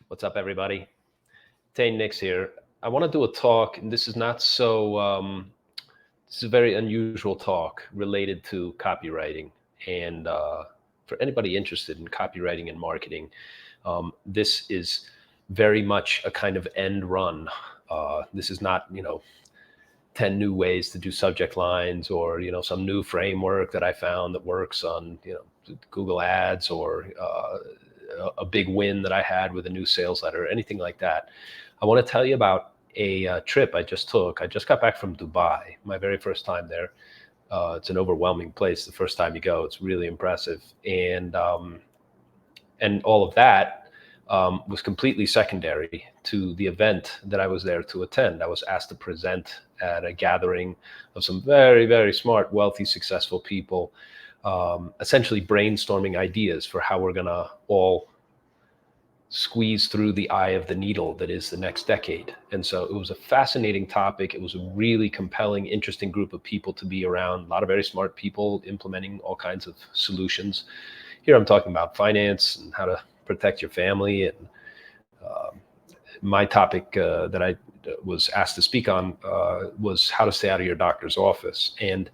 What's up, everybody? Tay Nix here. I want to do a talk, and this is not so. This is a very unusual talk related to copywriting, and for anybody interested in copywriting and marketing, this is very much a kind of end run. This is not, 10 new ways to do subject lines or some new framework that I found that works on Google Ads or a big win that I had with a new sales letter, anything like that. I want to tell you about a trip I just took. I just got back from Dubai, my very first time there. It's an overwhelming place the first time you go. It's really impressive, and all of that was completely secondary to the event that I was there to attend. I was asked to present at a gathering of some very, very smart, wealthy, successful people, essentially brainstorming ideas for how we're going to all squeeze through the eye of the needle that is the next decade. And so it was a fascinating topic. It was a really compelling, interesting group of people to be around, a lot of very smart people implementing all kinds of solutions. Here I'm talking about finance and how to protect your family. And my topic that I was asked to speak on was how to stay out of your doctor's office. And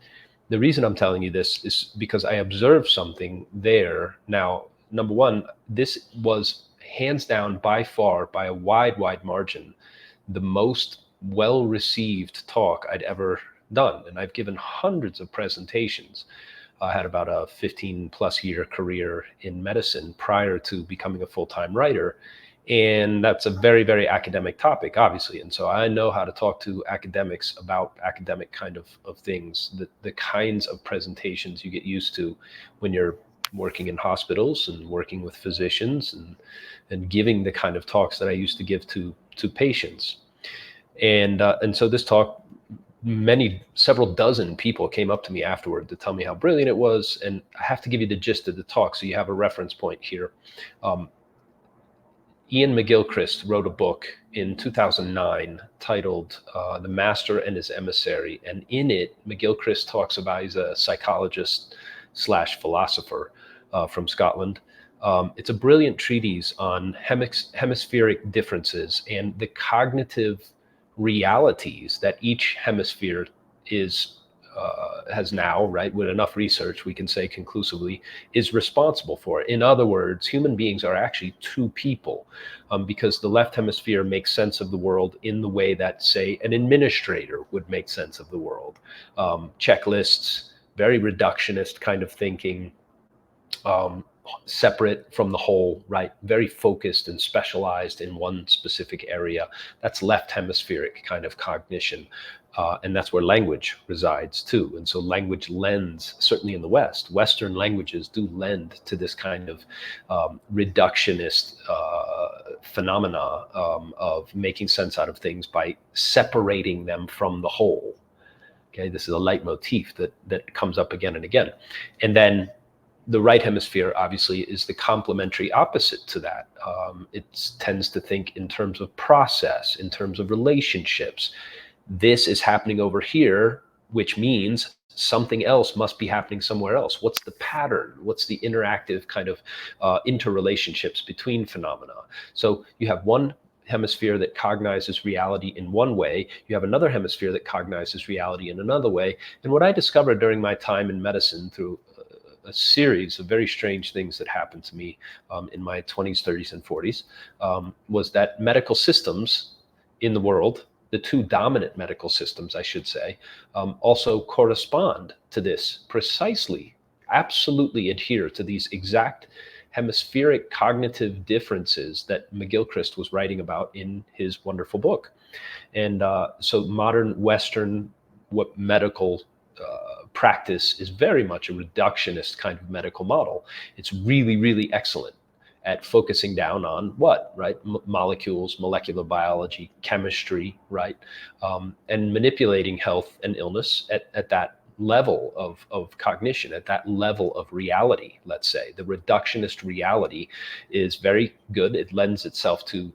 the reason I'm telling you this is because I observed something there. Now, number one, this was hands down, by far, by a wide margin, the most well-received talk I'd ever done. And I've given hundreds of presentations. I had about a 15 plus year career in medicine prior to becoming a full-time writer. And that's a very, very academic topic, obviously. And so I know how to talk to academics about academic kind of things, the kinds of presentations you get used to when you're working in hospitals and working with physicians and giving the kind of talks that I used to give to patients. And so this talk, several dozen people came up to me afterward to tell me how brilliant it was. And I have to give you the gist of the talk so you have a reference point here. Iain McGilchrist wrote a book in 2009 titled The Master and His Emissary. And in it, McGilchrist talks about, he's a psychologist / philosopher from Scotland. It's a brilliant treatise on hemispheric differences and the cognitive realities that each hemisphere has now, right? With enough research, we can say conclusively, is responsible for. In other words, human beings are actually two people, because the left hemisphere makes sense of the world in the way that, say, an administrator would make sense of the world. Checklists, very reductionist kind of thinking, separate from the whole, right? Very focused and specialized in one specific area. That's left hemispheric kind of cognition. And that's where language resides too. And so language lends, certainly in the West, Western languages do lend to this kind of reductionist phenomena of making sense out of things by separating them from the whole. Okay, this is a leitmotif that comes up again and again. And then the right hemisphere, obviously, is the complementary opposite to that. It tends to think in terms of process, in terms of relationships. This is happening over here, which means something else must be happening somewhere else. What's the pattern? What's the interactive kind of interrelationships between phenomena? So you have one hemisphere that cognizes reality in one way. You have another hemisphere that cognizes reality in another way. And what I discovered during my time in medicine through a series of very strange things that happened to me in my 20s, 30s, and 40s was that medical systems in the world, the two dominant medical systems, I should say, also correspond to this precisely, absolutely adhere to these exact hemispheric cognitive differences that McGilchrist was writing about in his wonderful book. And so modern Western medical practice is very much a reductionist kind of medical model. It's really, really excellent at focusing down on what, right? Molecules, molecular biology, chemistry, right? And manipulating health and illness at that level of cognition, at that level of reality, let's say. The reductionist reality is very good. It lends itself to,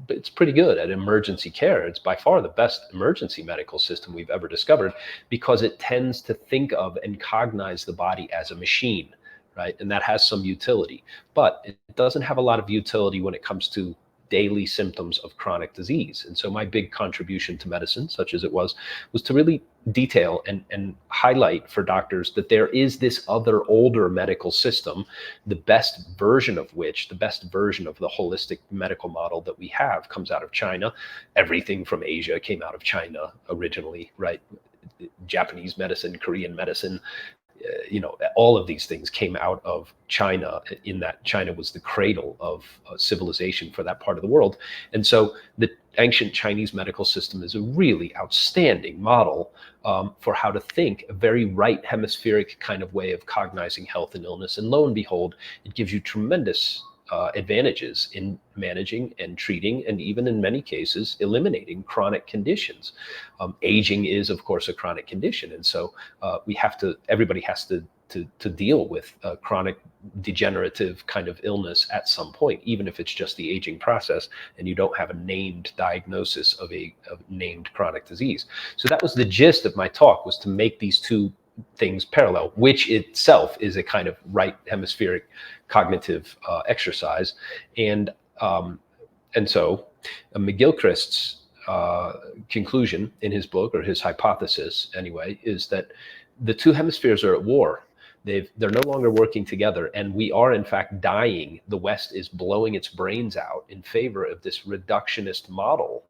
it's pretty good at emergency care. It's by far the best emergency medical system we've ever discovered because it tends to think of and cognize the body as a machine, right? And that has some utility, but it doesn't have a lot of utility when it comes to daily symptoms of chronic disease. And so my big contribution to medicine, such as it was to really detail and highlight for doctors that there is this other older medical system, the best version of which, the best version of the holistic medical model that we have comes out of China. Everything from Asia came out of China originally, right? Japanese medicine, Korean medicine, all of these things came out of China, in that China was the cradle of civilization for that part of the world. And so the ancient Chinese medical system is a really outstanding model for how to think, a very right hemispheric kind of way of cognizing health and illness. And lo and behold, it gives you tremendous advantages in managing and treating, and even in many cases, eliminating chronic conditions. Aging is, of course, a chronic condition. And so everybody has to deal with chronic degenerative kind of illness at some point, even if it's just the aging process and you don't have a named diagnosis of a named chronic disease. So that was the gist of my talk, was to make these two things parallel, which itself is a kind of right hemispheric cognitive exercise. And so McGilchrist's conclusion in his book, or his hypothesis anyway, is that the two hemispheres are at war. They're no longer working together, and we are in fact dying. The West is blowing its brains out in favor of this reductionist model.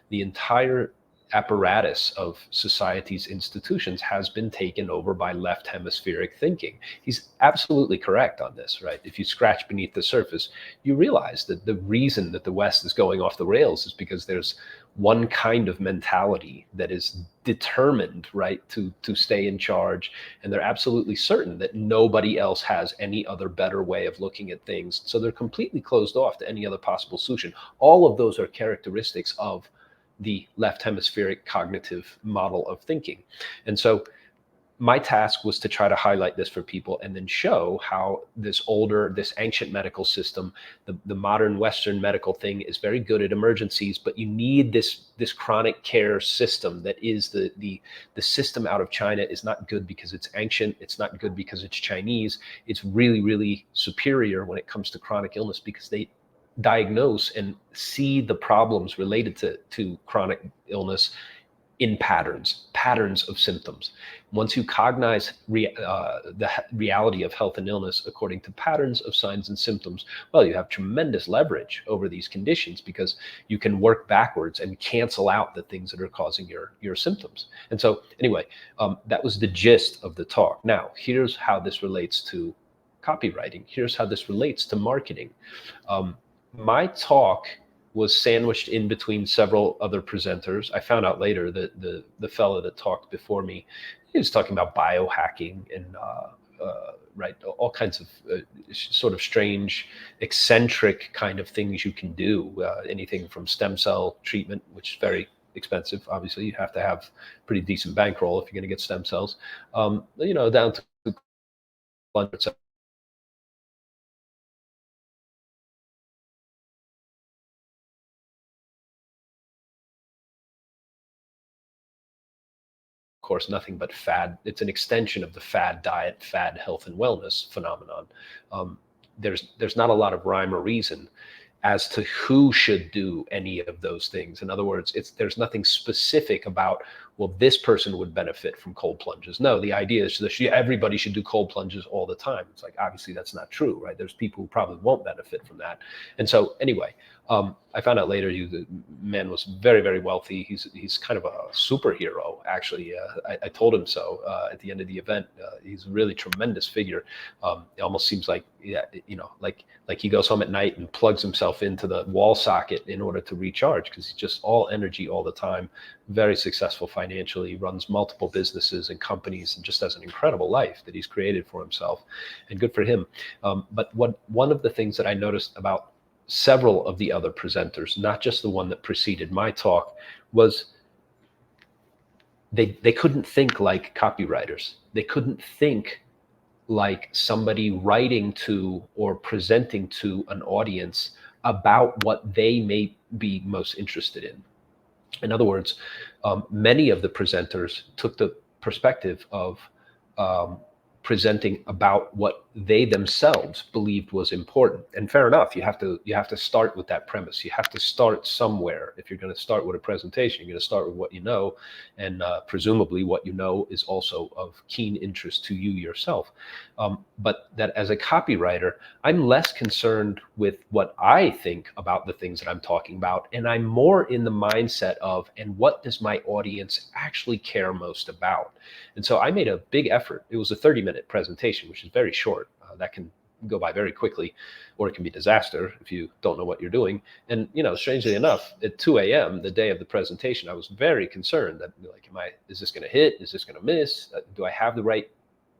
The entire apparatus of society's institutions has been taken over by left hemispheric thinking. He's absolutely correct on this, right? If you scratch beneath the surface, you realize that the reason that the West is going off the rails is because there's one kind of mentality that is determined, right, to stay in charge, and they're absolutely certain that nobody else has any other better way of looking at things. So they're completely closed off to any other possible solution. All of those are characteristics of the left hemispheric cognitive model of thinking. And so my task was to try to highlight this for people and then show how this ancient medical system, the modern Western medical thing, is very good at emergencies, but you need this chronic care system that is the system out of China is not good because it's ancient. It's not good because it's Chinese. It's really, really superior when it comes to chronic illness, because they diagnose and see the problems related to chronic illness in patterns of symptoms. Once you cognize the reality of health and illness according to patterns of signs and symptoms, well, you have tremendous leverage over these conditions, because you can work backwards and cancel out the things that are causing your symptoms. And so anyway, that was the gist of the talk. Now, here's how this relates to copywriting. Here's how this relates to marketing. My talk was sandwiched in between several other presenters. I found out later that the fellow that talked before me, he was talking about biohacking and right, all kinds of sort of strange, eccentric kind of things you can do. Anything from stem cell treatment, which is very expensive. Obviously, you have to have pretty decent bankroll if you're going to get stem cells. Down to course, nothing but fad. It's an extension of the fad diet, fad health and wellness phenomenon. There's not a lot of rhyme or reason as to who should do any of those things. In other words, there's nothing specific about, well, this person would benefit from cold plunges. No, the idea is that everybody should do cold plunges all the time. It's like, obviously that's not true, right? There's people who probably won't benefit from that. And so anyway, I found out later the man was very, very wealthy. He's kind of a superhero, actually. I told him so at the end of the event. He's a really tremendous figure. It almost seems like, like he goes home at night and plugs himself into the wall socket in order to recharge, because he's just all energy all the time. Very successful financially, runs multiple businesses and companies, and just has an incredible life that he's created for himself, and good for him. But one of the things that I noticed about several of the other presenters, not just the one that preceded my talk, was they couldn't think like copywriters. They couldn't think like somebody writing to or presenting to an audience about what they may be most interested in. In other words, many of the presenters took the perspective of presenting about what they themselves believed was important. And fair enough, you have to start with that premise. You have to start somewhere. If you're going to start with a presentation, you're going to start with what you know, and presumably what you know is also of keen interest to you yourself. But that as a copywriter, I'm less concerned with what I think about the things that I'm talking about, and I'm more in the mindset of, and what does my audience actually care most about? And so I made a big effort. It was a 30-minute presentation, which is very short. That can go by very quickly, or it can be disaster if you don't know what you're doing. And strangely enough, at 2 a.m. the day of the presentation, I was very concerned that, like, is this going to hit? Is this going to miss? Do I have the right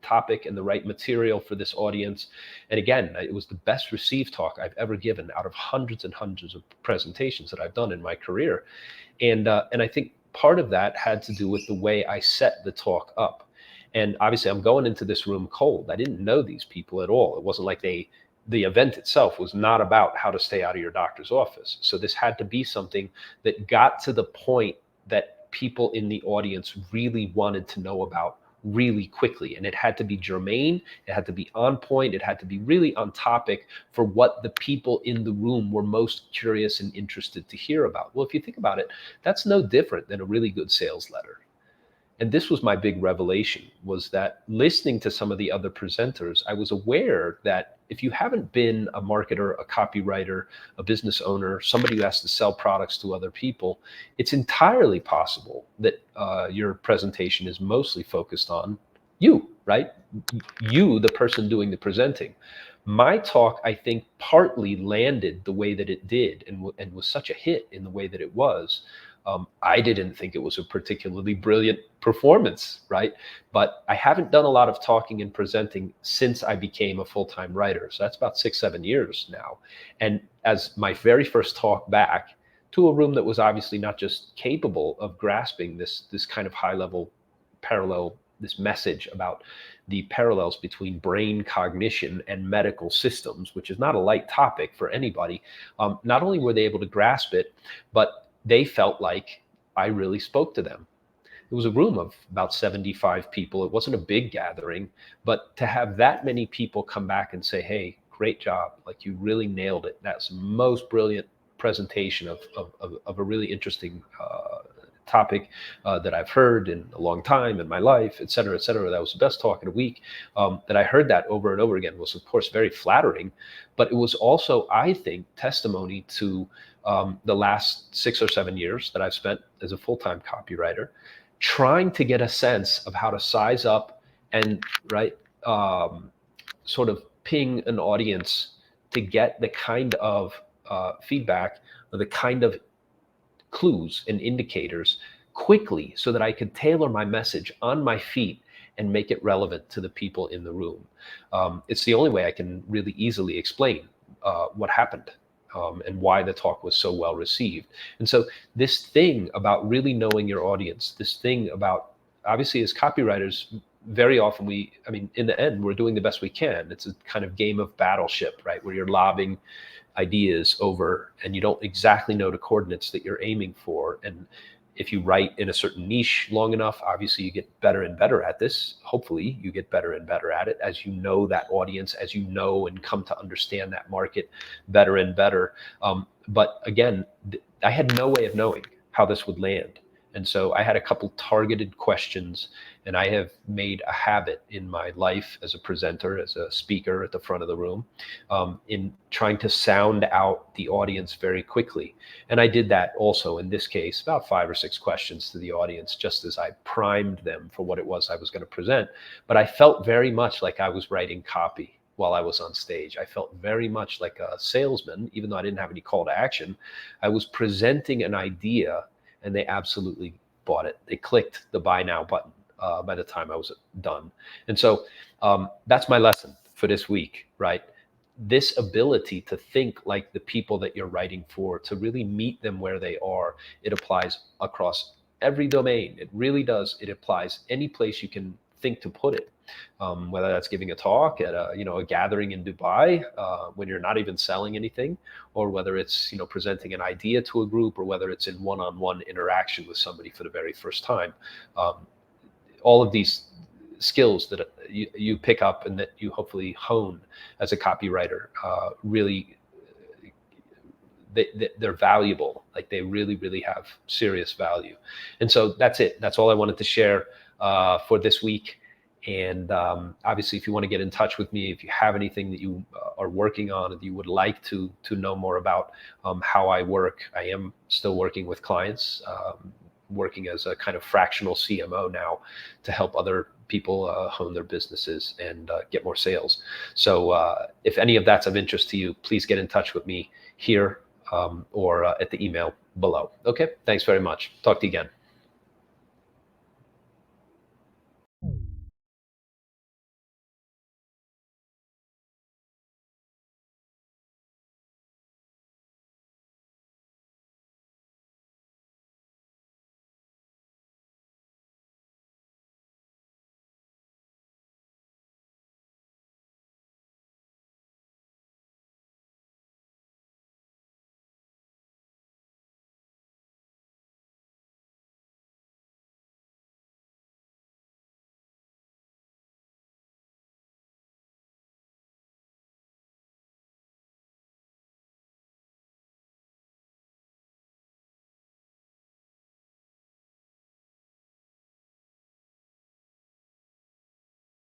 topic and the right material for this audience? And again, it was the best received talk I've ever given out of hundreds and hundreds of presentations that I've done in my career. And I think part of that had to do with the way I set the talk up. And obviously, I'm going into this room cold. I didn't know these people at all. It wasn't like the event itself was not about how to stay out of your doctor's office. So this had to be something that got to the point that people in the audience really wanted to know about really quickly. And it had to be germane, it had to be on point, it had to be really on topic for what the people in the room were most curious and interested to hear about. Well, if you think about it, that's no different than a really good sales letter. And this was my big revelation, was that listening to some of the other presenters, I was aware that if you haven't been a marketer, a copywriter, a business owner, somebody who has to sell products to other people, it's entirely possible that your presentation is mostly focused on you, right? You, the person doing the presenting. My talk, I think, partly landed the way that it did, and was such a hit in the way that it was. I didn't think it was a particularly brilliant performance, right? But I haven't done a lot of talking and presenting since I became a full-time writer. So that's about 6-7 years now. And as my very first talk back to a room that was obviously not just capable of grasping this kind of high-level parallel, this message about the parallels between brain cognition and medical systems, which is not a light topic for anybody. Not only were they able to grasp it, but they felt like I really spoke to them. It was a room of about 75 people. It wasn't a big gathering, but to have that many people come back and say, hey, great job. Like, you really nailed it. That's the most brilliant presentation of a really interesting topic that I've heard in a long time in my life, et cetera, et cetera. That was the best talk in a week. That I heard that over and over again was, of course, very flattering, but it was also, I think, testimony to the last 6 or 7 years that I've spent as a full-time copywriter, trying to get a sense of how to size up and sort of ping an audience to get the kind of feedback, or the kind of clues and indicators quickly, so that I could tailor my message on my feet and make it relevant to the people in the room. It's the only way I can really easily explain what happened. And why the talk was so well received. And so this thing about really knowing your audience, this thing about, obviously, as copywriters, very often in the end, we're doing the best we can. It's a kind of game of battleship, right? Where you're lobbing ideas over and you don't exactly know the coordinates that you're aiming for. And if you write in a certain niche long enough, obviously you get better and better at this. Hopefully you get better and better at it as you know that audience, as you know and come to understand that market better and better. But again, I had no way of knowing how this would land. And so I had a couple targeted questions, and I have made a habit in my life as a presenter, as a speaker at the front of the room, in trying to sound out the audience very quickly. And I did that also in this case, about 5 or 6 questions to the audience, just as I primed them for what it was I was going to present. But I felt very much like I was writing copy while I was on stage. I felt very much like a salesman, even though I didn't have any call to action. I was presenting an idea, and they absolutely bought it. They clicked the buy now button by the time I was done. And so that's my lesson for this week, right? This ability to think like the people that you're writing for, to really meet them where they are, it applies across every domain. It really does. It applies any place you can think to put it. Whether that's giving a talk at a gathering in Dubai when you're not even selling anything, or whether it's presenting an idea to a group, or whether it's in one-on-one interaction with somebody for the very first time. All of these skills that you pick up and that you hopefully hone as a copywriter really, they're valuable. Like they really, really have serious value. And so that's it. That's all I wanted to share for this week. And obviously, if you want to get in touch with me, if you have anything that you are working on and you would like to know more about how I work, I am still working with clients, working as a kind of fractional CMO now to help other people hone their businesses and get more sales. So if any of that's of interest to you, please get in touch with me here or at the email below. Okay, thanks very much. Talk to you again.